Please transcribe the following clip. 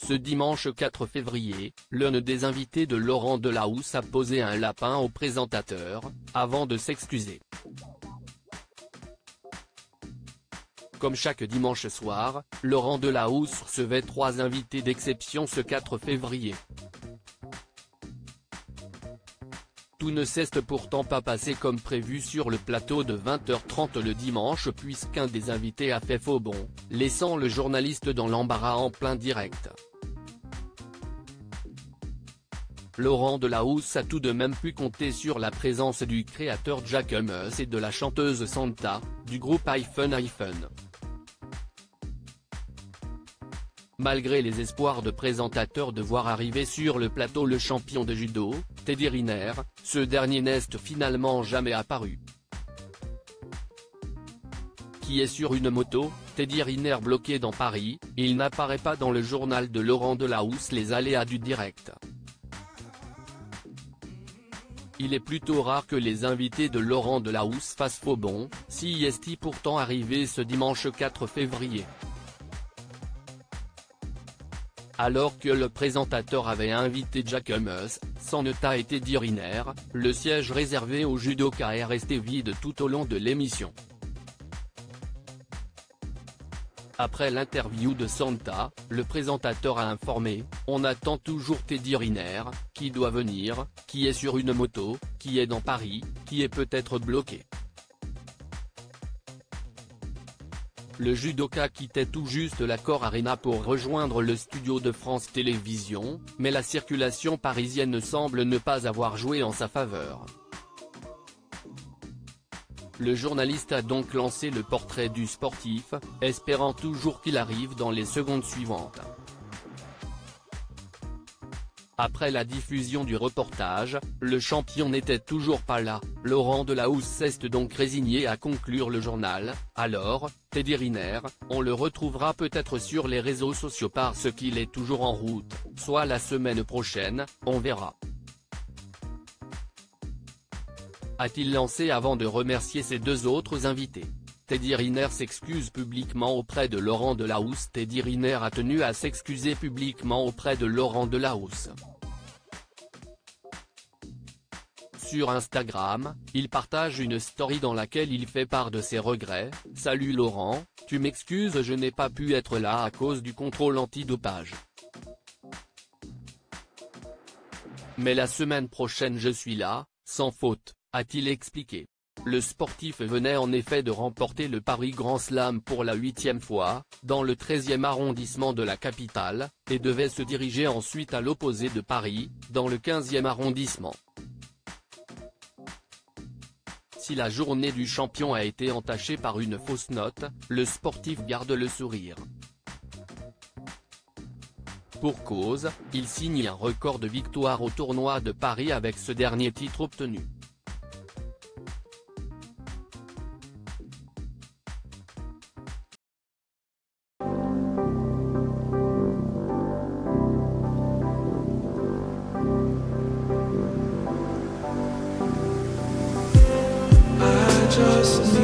Ce dimanche 4 février, l'un des invités de Laurent Delahousse a posé un lapin au présentateur, avant de s'excuser. Comme chaque dimanche soir, Laurent Delahousse recevait 3 invités d'exception ce 4 février. Tout ne s'est pourtant pas passé comme prévu sur le plateau de 20h30 le dimanche puisqu'un des invités a fait faux bond, laissant le journaliste dans l'embarras en plein direct. Laurent Delahousse a tout de même pu compter sur la présence du créateur Jacquemus et de la chanteuse Santa, du groupe iPhone. Malgré les espoirs de présentateurs de voir arriver sur le plateau le champion de judo, Teddy Riner, ce dernier n'est finalement jamais apparu. Qui est sur une moto, Teddy Riner bloqué dans Paris, il n'apparaît pas dans le journal de Laurent Delahousse les aléas du direct. Il est plutôt rare que les invités de Laurent Delahousse fassent faux bond, si est pourtant arrivé ce dimanche 4 février. Alors que le présentateur avait invité Jacquemus, Santa et Teddy Riner, le siège réservé au judoka est resté vide tout au long de l'émission. Après l'interview de Santa, le présentateur a informé, on attend toujours Teddy Riner, qui doit venir, qui est sur une moto, qui est dans Paris, qui est peut-être bloqué. Le judoka quittait tout juste l'Accor Arena pour rejoindre le studio de France Télévisions, mais la circulation parisienne semble ne pas avoir joué en sa faveur. Le journaliste a donc lancé le portrait du sportif, espérant toujours qu'il arrive dans les secondes suivantes. Après la diffusion du reportage, le champion n'était toujours pas là, Laurent Delahousse s'est donc résigné à conclure le journal. Alors, Teddy Riner, on le retrouvera peut-être sur les réseaux sociaux parce qu'il est toujours en route, soit la semaine prochaine, on verra. A-t-il lancé avant de remercier ses 2 autres invités. Teddy Riner s'excuse publiquement auprès de Laurent Delahousse. Teddy Riner a tenu à s'excuser publiquement auprès de Laurent Delahousse. Sur Instagram, il partage une story dans laquelle il fait part de ses regrets. « Salut Laurent, tu m'excuses, je n'ai pas pu être là à cause du contrôle antidopage. Mais la semaine prochaine je suis là, sans faute », a-t-il expliqué. Le sportif venait en effet de remporter le Paris Grand Slam pour la 8e fois, dans le 13e arrondissement de la capitale, et devait se diriger ensuite à l'opposé de Paris, dans le 15e arrondissement. Si la journée du champion a été entachée par une fausse note, le sportif garde le sourire. Pour cause, il signe un record de victoires au tournoi de Paris avec ce dernier titre obtenu. Just